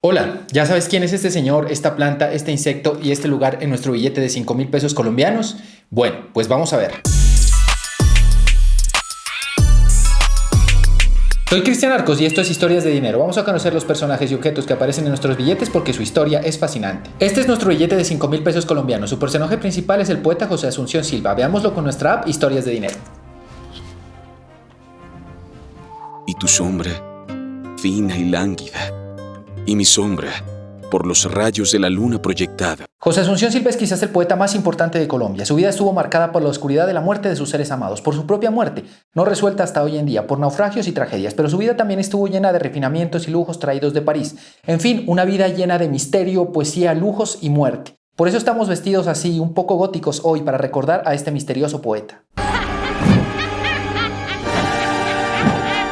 Hola, ¿ya sabes quién es este señor, esta planta, este insecto y este lugar en nuestro billete de 5.000 pesos colombianos? Bueno, pues vamos a ver. Soy Cristian Arcos y esto es Historias de Dinero. Vamos a conocer los personajes y objetos que aparecen en nuestros billetes porque su historia es fascinante. Este es nuestro billete de 5.000 pesos colombianos. Su personaje principal es el poeta José Asunción Silva. Veámoslo con nuestra app Historias de Dinero. Y tu sombra, fina y lánguida, y mi sombra, por los rayos de la luna proyectada. José Asunción Silva es quizás el poeta más importante de Colombia. Su vida estuvo marcada por la oscuridad de la muerte de sus seres amados, por su propia muerte, no resuelta hasta hoy en día, por naufragios y tragedias, pero su vida también estuvo llena de refinamientos y lujos traídos de París. En fin, una vida llena de misterio, poesía, lujos y muerte. Por eso estamos vestidos así, un poco góticos hoy, para recordar a este misterioso poeta.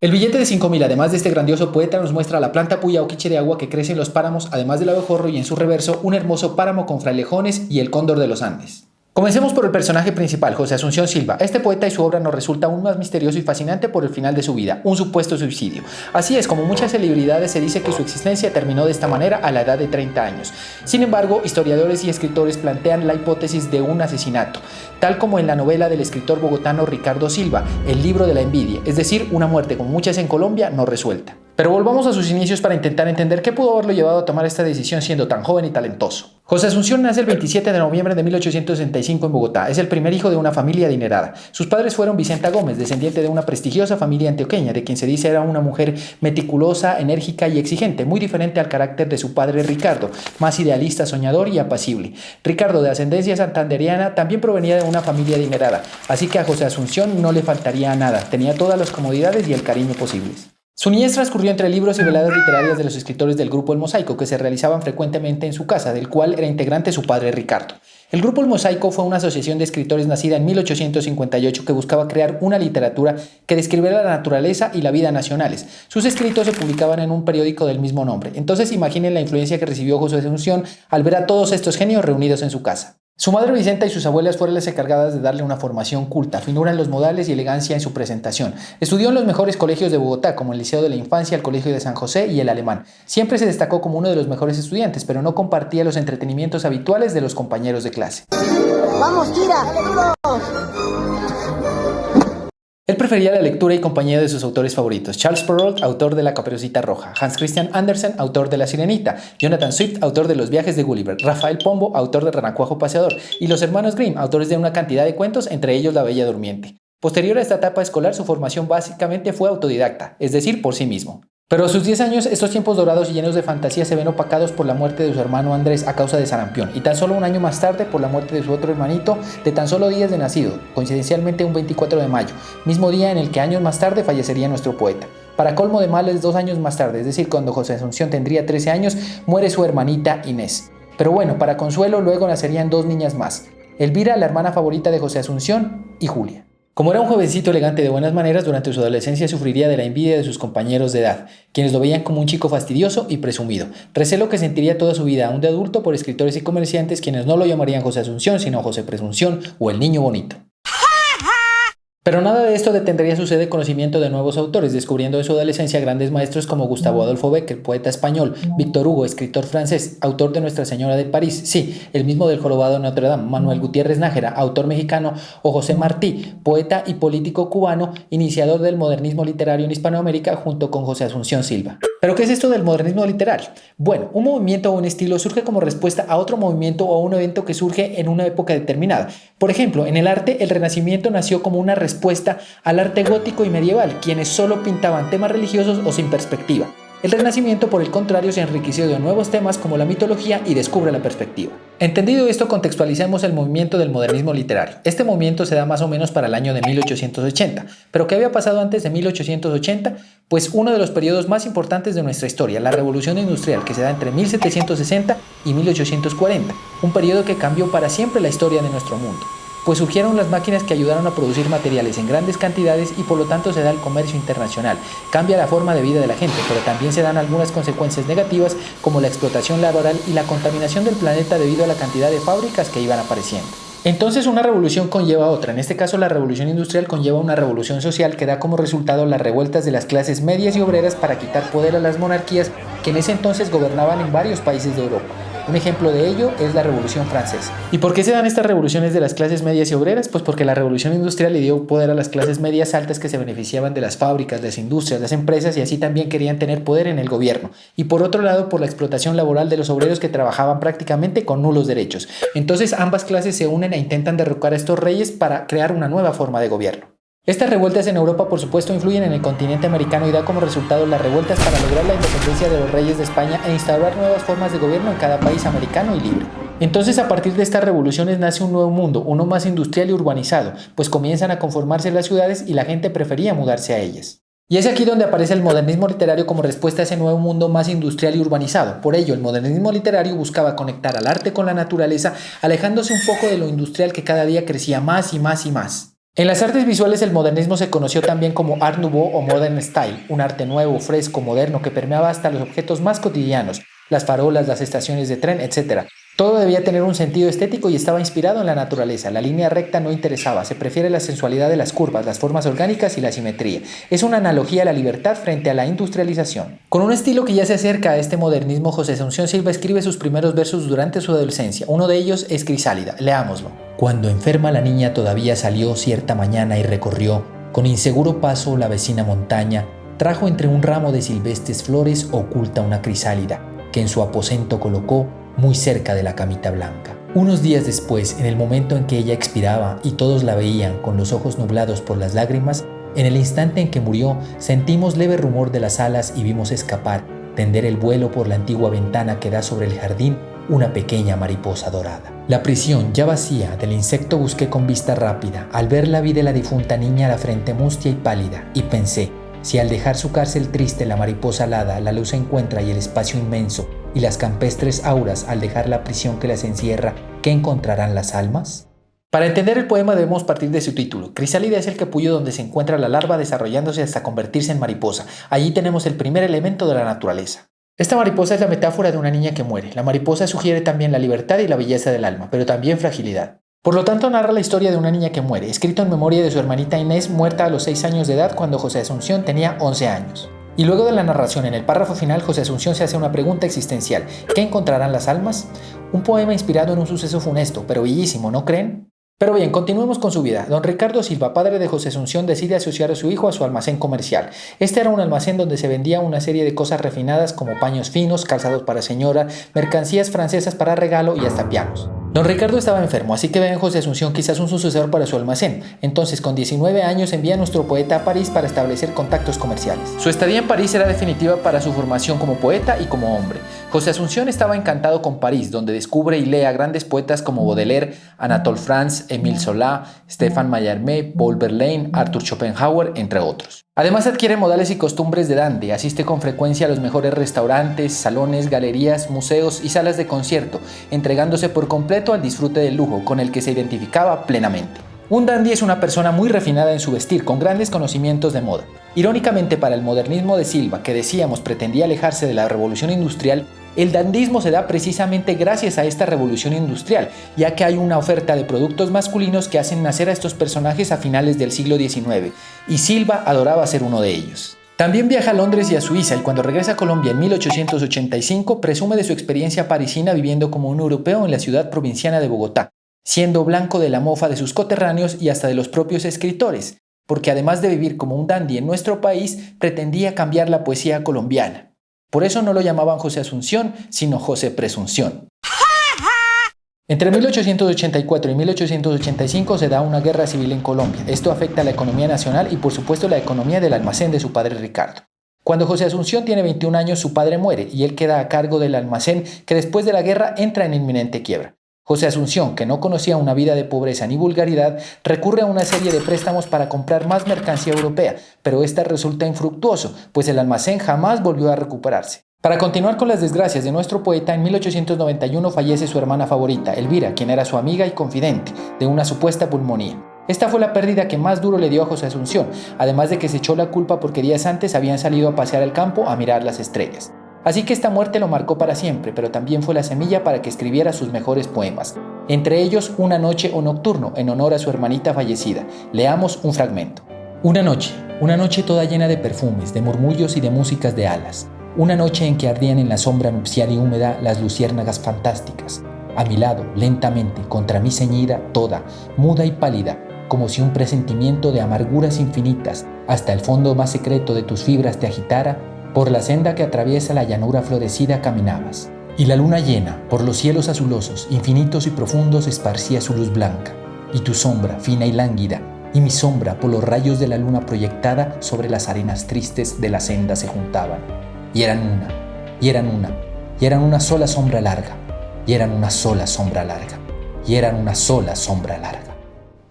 El billete de 5.000, además de este grandioso poeta, nos muestra la planta puya o quiche de agua que crece en los páramos, además del abejorro y en su reverso un hermoso páramo con frailejones y el cóndor de los Andes. Comencemos por el personaje principal, José Asunción Silva. Este poeta y su obra nos resulta aún más misterioso y fascinante por el final de su vida, un supuesto suicidio. Así es, como muchas celebridades se dice que su existencia terminó de esta manera a la edad de 30 años. Sin embargo, historiadores y escritores plantean la hipótesis de un asesinato, tal como en la novela del escritor bogotano Ricardo Silva, El libro de la envidia, es decir, una muerte como muchas en Colombia no resuelta. Pero volvamos a sus inicios para intentar entender qué pudo haberlo llevado a tomar esta decisión siendo tan joven y talentoso. José Asunción nace el 27 de noviembre de 1865 en Bogotá. Es el primer hijo de una familia adinerada. Sus padres fueron Vicenta Gómez, descendiente de una prestigiosa familia antioqueña, de quien se dice era una mujer meticulosa, enérgica y exigente, muy diferente al carácter de su padre Ricardo, más idealista, soñador y apacible. Ricardo, de ascendencia santandereana, también provenía de una familia adinerada, así que a José Asunción no le faltaría nada, tenía todas las comodidades y el cariño posibles. Su niñez transcurrió entre libros y veladas literarias de los escritores del Grupo El Mosaico, que se realizaban frecuentemente en su casa, del cual era integrante su padre Ricardo. El Grupo El Mosaico fue una asociación de escritores nacida en 1858 que buscaba crear una literatura que describiera la naturaleza y la vida nacionales. Sus escritos se publicaban en un periódico del mismo nombre. Entonces imaginen la influencia que recibió José Asunción al ver a todos estos genios reunidos en su casa. Su madre Vicenta y sus abuelas fueron las encargadas de darle una formación culta, finura en los modales y elegancia en su presentación. Estudió en los mejores colegios de Bogotá, como el Liceo de la Infancia, el Colegio de San José y el Alemán. Siempre se destacó como uno de los mejores estudiantes, pero no compartía los entretenimientos habituales de los compañeros de clase. ¡Vamos, tira! Él prefería la lectura y compañía de sus autores favoritos: Charles Perrault, autor de La Caperucita Roja; Hans Christian Andersen, autor de La Sirenita; Jonathan Swift, autor de Los viajes de Gulliver; Rafael Pombo, autor de Renacuajo Paseador; y los hermanos Grimm, autores de una cantidad de cuentos, entre ellos La Bella Durmiente. Posterior a esta etapa escolar, su formación básicamente fue autodidacta, es decir, por sí mismo. Pero a sus 10 años, estos tiempos dorados y llenos de fantasía se ven opacados por la muerte de su hermano Andrés a causa de sarampión, y tan solo un año más tarde por la muerte de su otro hermanito de tan solo días de nacido, coincidencialmente un 24 de mayo, mismo día en el que años más tarde fallecería nuestro poeta. Para colmo de males, 2 años más tarde, es decir, cuando José Asunción tendría 13 años, muere su hermanita Inés. Pero bueno, para consuelo, luego nacerían 2 niñas más: Elvira, la hermana favorita de José Asunción, y Julia. Como era un jovencito elegante de buenas maneras, durante su adolescencia sufriría de la envidia de sus compañeros de edad, quienes lo veían como un chico fastidioso y presumido. Recelo que sentiría toda su vida aún de adulto por escritores y comerciantes, quienes no lo llamarían José Asunción, sino José Presunción o el niño bonito. Pero nada de esto detendría su sed de conocimiento de nuevos autores, descubriendo en su adolescencia grandes maestros como Gustavo Adolfo Bécquer, poeta español; Víctor Hugo, escritor francés, autor de Nuestra Señora de París, sí, el mismo del Jorobado de Notre Dame; Manuel Gutiérrez Nájera, autor mexicano; o José Martí, poeta y político cubano, iniciador del modernismo literario en Hispanoamérica junto con José Asunción Silva. ¿Pero qué es esto del modernismo literario? Bueno, un movimiento o un estilo surge como respuesta a otro movimiento o a un evento que surge en una época determinada. Por ejemplo, en el arte, el Renacimiento nació como una respuesta al arte gótico y medieval, quienes solo pintaban temas religiosos o sin perspectiva. El Renacimiento, por el contrario, se enriqueció de nuevos temas como la mitología y descubre la perspectiva. Entendido esto, contextualicemos el movimiento del modernismo literario. Este movimiento se da más o menos para el año de 1880. ¿Pero qué había pasado antes de 1880? Pues uno de los periodos más importantes de nuestra historia, la Revolución Industrial, que se da entre 1760 y 1840, un periodo que cambió para siempre la historia de nuestro mundo. Pues surgieron las máquinas que ayudaron a producir materiales en grandes cantidades y por lo tanto se da el comercio internacional. Cambia la forma de vida de la gente, pero también se dan algunas consecuencias negativas como la explotación laboral y la contaminación del planeta debido a la cantidad de fábricas que iban apareciendo. Entonces una revolución conlleva otra. En este caso la revolución industrial conlleva una revolución social que da como resultado las revueltas de las clases medias y obreras para quitar poder a las monarquías que en ese entonces gobernaban en varios países de Europa. Un ejemplo de ello es la Revolución Francesa. ¿Y por qué se dan estas revoluciones de las clases medias y obreras? Pues porque la Revolución Industrial le dio poder a las clases medias altas que se beneficiaban de las fábricas, las industrias, las empresas y así también querían tener poder en el gobierno. Y por otro lado, por la explotación laboral de los obreros que trabajaban prácticamente con nulos derechos. Entonces ambas clases se unen e intentan derrocar a estos reyes para crear una nueva forma de gobierno. Estas revueltas en Europa, por supuesto, influyen en el continente americano y da como resultado las revueltas para lograr la independencia de los reyes de España e instaurar nuevas formas de gobierno en cada país americano y libre. Entonces, a partir de estas revoluciones nace un nuevo mundo, uno más industrial y urbanizado, pues comienzan a conformarse las ciudades y la gente prefería mudarse a ellas. Y es aquí donde aparece el modernismo literario como respuesta a ese nuevo mundo más industrial y urbanizado. Por ello, el modernismo literario buscaba conectar al arte con la naturaleza, alejándose un poco de lo industrial que cada día crecía más y más y más. En las artes visuales el modernismo se conoció también como Art Nouveau o Modern Style, un arte nuevo, fresco, moderno que permeaba hasta los objetos más cotidianos, las farolas, las estaciones de tren, etc. Todo debía tener un sentido estético y estaba inspirado en la naturaleza. La línea recta no interesaba, se prefiere la sensualidad de las curvas, las formas orgánicas y la simetría. Es una analogía a la libertad frente a la industrialización. Con un estilo que ya se acerca a este modernismo, José Asunción Silva escribe sus primeros versos durante su adolescencia. Uno de ellos es Crisálida, leámoslo. Cuando enferma la niña todavía salió cierta mañana y recorrió, con inseguro paso, la vecina montaña, trajo entre un ramo de silvestres flores oculta una crisálida, que en su aposento colocó muy cerca de la camita blanca. Unos días después, en el momento en que ella expiraba y todos la veían con los ojos nublados por las lágrimas, en el instante en que murió, sentimos leve rumor de las alas y vimos escapar, tender el vuelo por la antigua ventana que da sobre el jardín, una pequeña mariposa dorada. La prisión ya vacía del insecto busqué con vista rápida, al verla vi de la difunta niña la frente mustia y pálida, y pensé, si al dejar su cárcel triste la mariposa alada la luz encuentra y el espacio inmenso, y las campestres auras al dejar la prisión que las encierra, ¿qué encontrarán las almas? Para entender el poema debemos partir de su título. Crisálida es el capullo donde se encuentra la larva desarrollándose hasta convertirse en mariposa. Allí tenemos el primer elemento de la naturaleza. Esta mariposa es la metáfora de una niña que muere. La mariposa sugiere también la libertad y la belleza del alma, pero también fragilidad. Por lo tanto, narra la historia de una niña que muere, escrito en memoria de su hermanita Inés, muerta a los 6 años de edad cuando José Asunción tenía 11 años. Y luego de la narración, en el párrafo final, José Asunción se hace una pregunta existencial. ¿Qué encontrarán las almas? Un poema inspirado en un suceso funesto, pero bellísimo, ¿no creen? Pero bien, continuemos con su vida. Don Ricardo Silva, padre de José Asunción, decide asociar a su hijo a su almacén comercial. Este era un almacén donde se vendía una serie de cosas refinadas como paños finos, calzados para señora, mercancías francesas para regalo y hasta pianos. Don Ricardo estaba enfermo, así que ve en José Asunción quizás un sucesor para su almacén. Entonces, con 19 años, envía a nuestro poeta a París para establecer contactos comerciales. Su estadía en París será definitiva para su formación como poeta y como hombre. José Asunción estaba encantado con París, donde descubre y lee a grandes poetas como Baudelaire, Anatole France, Émile Zola, Stéphane Mallarmé, Paul Verlaine, Arthur Schopenhauer, entre otros. Además adquiere modales y costumbres de dandy, asiste con frecuencia a los mejores restaurantes, salones, galerías, museos y salas de concierto, entregándose por completo al disfrute del lujo, con el que se identificaba plenamente. Un dandy es una persona muy refinada en su vestir, con grandes conocimientos de moda. Irónicamente, para el modernismo de Silva, que decíamos pretendía alejarse de la revolución industrial, el dandismo se da precisamente gracias a esta revolución industrial, ya que hay una oferta de productos masculinos que hacen nacer a estos personajes a finales del siglo XIX, y Silva adoraba ser uno de ellos. También viaja a Londres y a Suiza, y cuando regresa a Colombia en 1885 presume de su experiencia parisina viviendo como un europeo en la ciudad provinciana de Bogotá, siendo blanco de la mofa de sus coterráneos y hasta de los propios escritores, porque además de vivir como un dandy en nuestro país, pretendía cambiar la poesía colombiana. Por eso no lo llamaban José Asunción, sino José Presunción. Entre 1884 y 1885 se da una guerra civil en Colombia. Esto afecta a la economía nacional y por supuesto la economía del almacén de su padre Ricardo. Cuando José Asunción tiene 21 años, su padre muere y él queda a cargo del almacén que después de la guerra entra en inminente quiebra. José Asunción, que no conocía una vida de pobreza ni vulgaridad, recurre a una serie de préstamos para comprar más mercancía europea, pero esta resulta infructuoso, pues el almacén jamás volvió a recuperarse. Para continuar con las desgracias de nuestro poeta, en 1891 fallece su hermana favorita, Elvira, quien era su amiga y confidente, de una supuesta pulmonía. Esta fue la pérdida que más duro le dio a José Asunción, además de que se echó la culpa porque días antes habían salido a pasear al campo a mirar las estrellas. Así que esta muerte lo marcó para siempre, pero también fue la semilla para que escribiera sus mejores poemas, entre ellos Una noche o nocturno, en honor a su hermanita fallecida. Leamos un fragmento. Una noche toda llena de perfumes, de murmullos y de músicas de alas. Una noche en que ardían en la sombra nupcial y húmeda las luciérnagas fantásticas. A mi lado, lentamente, contra mí ceñida, toda, muda y pálida, como si un presentimiento de amarguras infinitas, hasta el fondo más secreto de tus fibras te agitara, por la senda que atraviesa la llanura florecida caminabas. Y la luna llena, por los cielos azulosos, infinitos y profundos, esparcía su luz blanca. Y tu sombra, fina y lánguida, y mi sombra, por los rayos de la luna proyectada sobre las arenas tristes de la senda se juntaban. Y eran una, y eran una, y eran una sola sombra larga, y eran una sola sombra larga, y eran una sola sombra larga.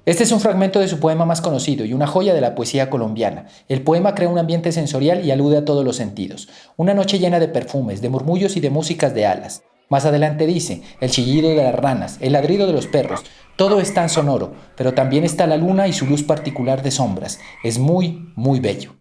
Este es un fragmento de su poema más conocido y una joya de la poesía colombiana. El poema crea un ambiente sensorial y alude a todos los sentidos. Una noche llena de perfumes, de murmullos y de músicas de alas. Más adelante dice, el chillido de las ranas, el ladrido de los perros, todo es tan sonoro, pero también está la luna y su luz particular de sombras. Es muy, muy bello.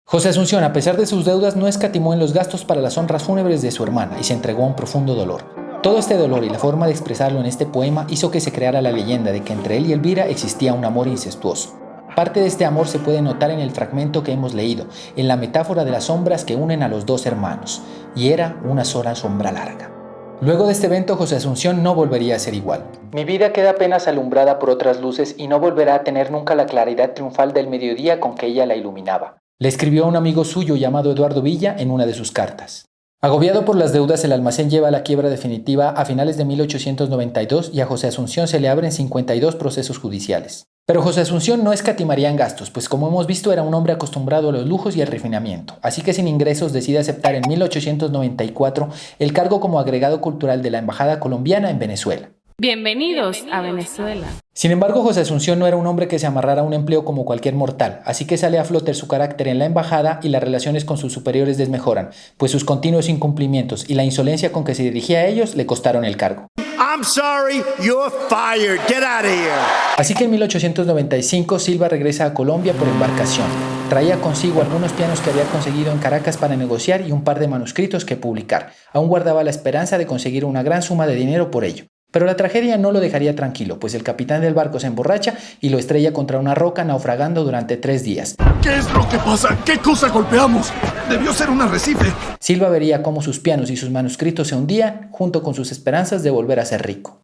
José Asunción, a pesar de sus deudas, no escatimó en los gastos para las honras fúnebres de su hermana y se entregó a un profundo dolor. Todo este dolor y la forma de expresarlo en este poema hizo que se creara la leyenda de que entre él y Elvira existía un amor incestuoso. Parte de este amor se puede notar en el fragmento que hemos leído, en la metáfora de las sombras que unen a los dos hermanos, y era una sola sombra larga. Luego de este evento, José Asunción no volvería a ser igual. Mi vida queda apenas alumbrada por otras luces y no volverá a tener nunca la claridad triunfal del mediodía con que ella la iluminaba. Le escribió a un amigo suyo llamado Eduardo Villa en una de sus cartas. Agobiado por las deudas, el almacén lleva a la quiebra definitiva a finales de 1892 y a José Asunción se le abren 52 procesos judiciales. Pero José Asunción no escatimaría en gastos, pues como hemos visto era un hombre acostumbrado a los lujos y al refinamiento, así que sin ingresos decide aceptar en 1894 el cargo como agregado cultural de la Embajada colombiana en Venezuela. Bienvenidos a Venezuela. Sin embargo, José Asunción no era un hombre que se amarrara a un empleo como cualquier mortal, así que sale a flote su carácter en la embajada y las relaciones con sus superiores desmejoran, pues sus continuos incumplimientos y la insolencia con que se dirigía a ellos le costaron el cargo. I'm sorry, you're fired. Get out of here. Así que en 1895 Silva regresa a Colombia por embarcación. Traía consigo algunos pianos que había conseguido en Caracas para negociar y un par de manuscritos que publicar. Aún guardaba la esperanza de conseguir una gran suma de dinero por ello. Pero la tragedia no lo dejaría tranquilo, pues el capitán del barco se emborracha y lo estrella contra una roca, naufragando durante 3 días. ¿Qué es lo que pasa? ¿Qué cosa golpeamos? Debió ser un arrecife. Silva vería cómo sus pianos y sus manuscritos se hundían, junto con sus esperanzas de volver a ser rico.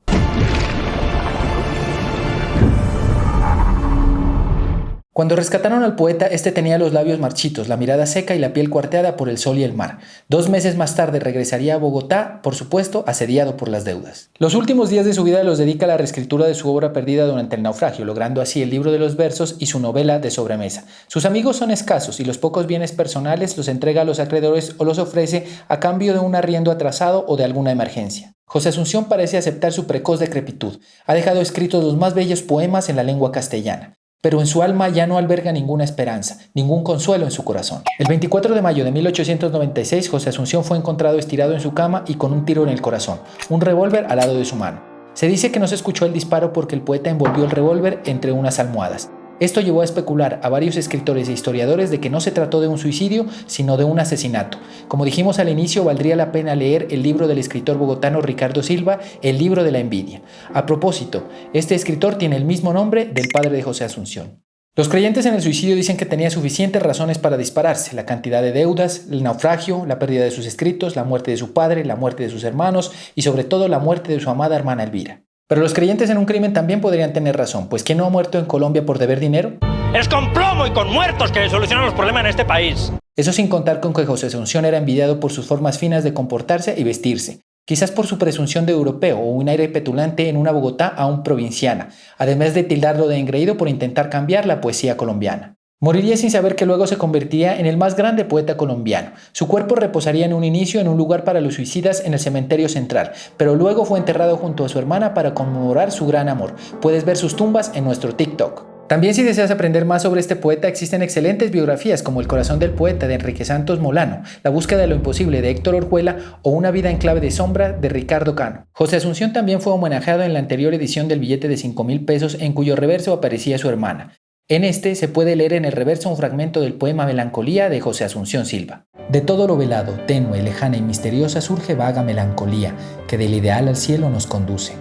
Cuando rescataron al poeta, este tenía los labios marchitos, la mirada seca y la piel cuarteada por el sol y el mar. 2 meses más tarde regresaría a Bogotá, por supuesto, asediado por las deudas. Los últimos días de su vida los dedica a la reescritura de su obra perdida durante el naufragio, logrando así el libro de los versos y su novela de sobremesa. Sus amigos son escasos y los pocos bienes personales los entrega a los acreedores o los ofrece a cambio de un arriendo atrasado o de alguna emergencia. José Asunción parece aceptar su precoz decrepitud. Ha dejado escritos los más bellos poemas en la lengua castellana. Pero en su alma ya no alberga ninguna esperanza, ningún consuelo en su corazón. El 24 de mayo de 1896, José Asunción fue encontrado estirado en su cama y con un tiro en el corazón, un revólver al lado de su mano. Se dice que no se escuchó el disparo porque el poeta envolvió el revólver entre unas almohadas. Esto llevó a especular a varios escritores e historiadores de que no se trató de un suicidio, sino de un asesinato. Como dijimos al inicio, valdría la pena leer el libro del escritor bogotano Ricardo Silva, El libro de la envidia. A propósito, este escritor tiene el mismo nombre del padre de José Asunción. Los creyentes en el suicidio dicen que tenía suficientes razones para dispararse: la cantidad de deudas, el naufragio, la pérdida de sus escritos, la muerte de su padre, la muerte de sus hermanos y sobre todo la muerte de su amada hermana Elvira. Pero los creyentes en un crimen también podrían tener razón, pues ¿quién no ha muerto en Colombia por deber dinero? Es con plomo y con muertos que solucionan los problemas en este país. Eso sin contar con que José Asunción era envidiado por sus formas finas de comportarse y vestirse, quizás por su presunción de europeo o un aire petulante en una Bogotá aún provinciana, además de tildarlo de engreído por intentar cambiar la poesía colombiana. Moriría sin saber que luego se convertiría en el más grande poeta colombiano. Su cuerpo reposaría en un inicio en un lugar para los suicidas en el cementerio central, pero luego fue enterrado junto a su hermana para conmemorar su gran amor. Puedes ver sus tumbas en nuestro TikTok. También, si deseas aprender más sobre este poeta, existen excelentes biografías como El corazón del poeta de Enrique Santos Molano, La búsqueda de lo imposible de Héctor Orjuela o Una vida en clave de sombra de Ricardo Cano. José Asunción también fue homenajeado en la anterior edición del billete de 5.000 pesos, en cuyo reverso aparecía su hermana. En este se puede leer en el reverso un fragmento del poema Melancolía de José Asunción Silva. De todo lo velado, tenue, lejana y misteriosa surge vaga melancolía, que del ideal al cielo nos conduce.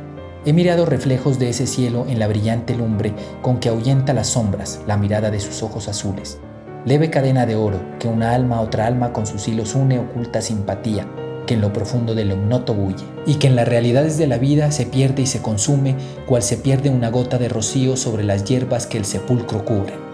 He mirado reflejos de ese cielo en la brillante lumbre con que ahuyenta las sombras la mirada de sus ojos azules. leve cadena de oro, que una alma a otra alma con sus hilos une oculta simpatía, que en lo profundo del ignoto bulle, y que en las realidades de la vida se pierde y se consume, cual se pierde una gota de rocío sobre las hierbas que el sepulcro cubren.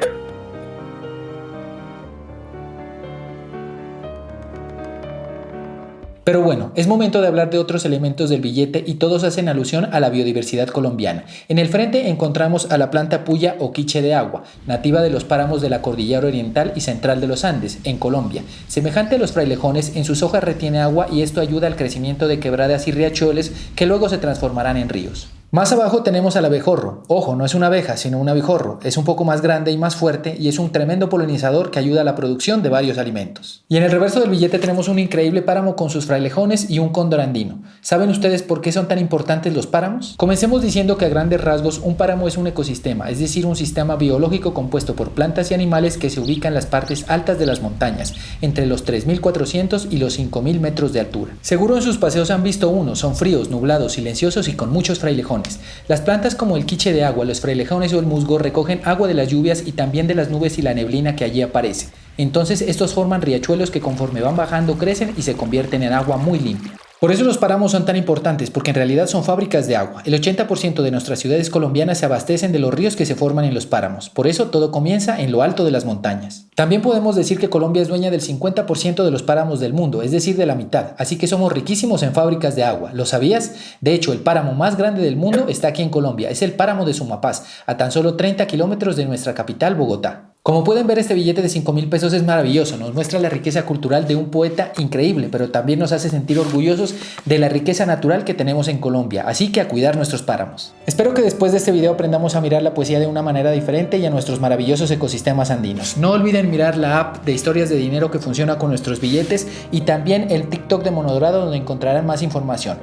Pero bueno, es momento de hablar de otros elementos del billete y todos hacen alusión a la biodiversidad colombiana. En el frente encontramos a la planta puya o quiche de agua, nativa de los páramos de la cordillera oriental y central de los Andes, en Colombia. Semejante a los frailejones, en sus hojas retiene agua y esto ayuda al crecimiento de quebradas y riachuelos que luego se transformarán en ríos. Más abajo tenemos al abejorro. Ojo, no es una abeja, sino un abejorro. Es un poco más grande y más fuerte y es un tremendo polinizador que ayuda a la producción de varios alimentos. Y en el reverso del billete tenemos un increíble páramo con sus frailejones y un cóndor andino. ¿Saben ustedes por qué son tan importantes los páramos? Comencemos diciendo que a grandes rasgos un páramo es un ecosistema, es decir, un sistema biológico compuesto por plantas y animales que se ubican en las partes altas de las montañas, entre los 3.400 y los 5.000 metros de altura. Seguro en sus paseos han visto uno, son fríos, nublados, silenciosos y con muchos frailejones. Las plantas como el quiche de agua, los frailejones o el musgo recogen agua de las lluvias y también de las nubes y la neblina que allí aparece. Entonces estos forman riachuelos que conforme van bajando crecen y se convierten en agua muy limpia. Por eso los páramos son tan importantes, porque en realidad son fábricas de agua. El 80% de nuestras ciudades colombianas se abastecen de los ríos que se forman en los páramos. Por eso todo comienza en lo alto de las montañas. También podemos decir que Colombia es dueña del 50% de los páramos del mundo, es decir, de la mitad. Así que somos riquísimos en fábricas de agua. ¿Lo sabías? De hecho, el páramo más grande del mundo está aquí en Colombia. Es el páramo de Sumapaz, a tan solo 30 kilómetros de nuestra capital, Bogotá. Como pueden ver, este billete de 5.000 pesos es maravilloso, nos muestra la riqueza cultural de un poeta increíble, pero también nos hace sentir orgullosos de la riqueza natural que tenemos en Colombia, así que a cuidar nuestros páramos. Espero que después de este video aprendamos a mirar la poesía de una manera diferente y a nuestros maravillosos ecosistemas andinos. No olviden mirar la app de Historias de Dinero que funciona con nuestros billetes y también el TikTok de Monodorado donde encontrarán más información.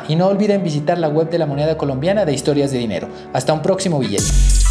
Y no olviden visitar la web de la moneda colombiana de Historias de Dinero. Hasta un próximo billete.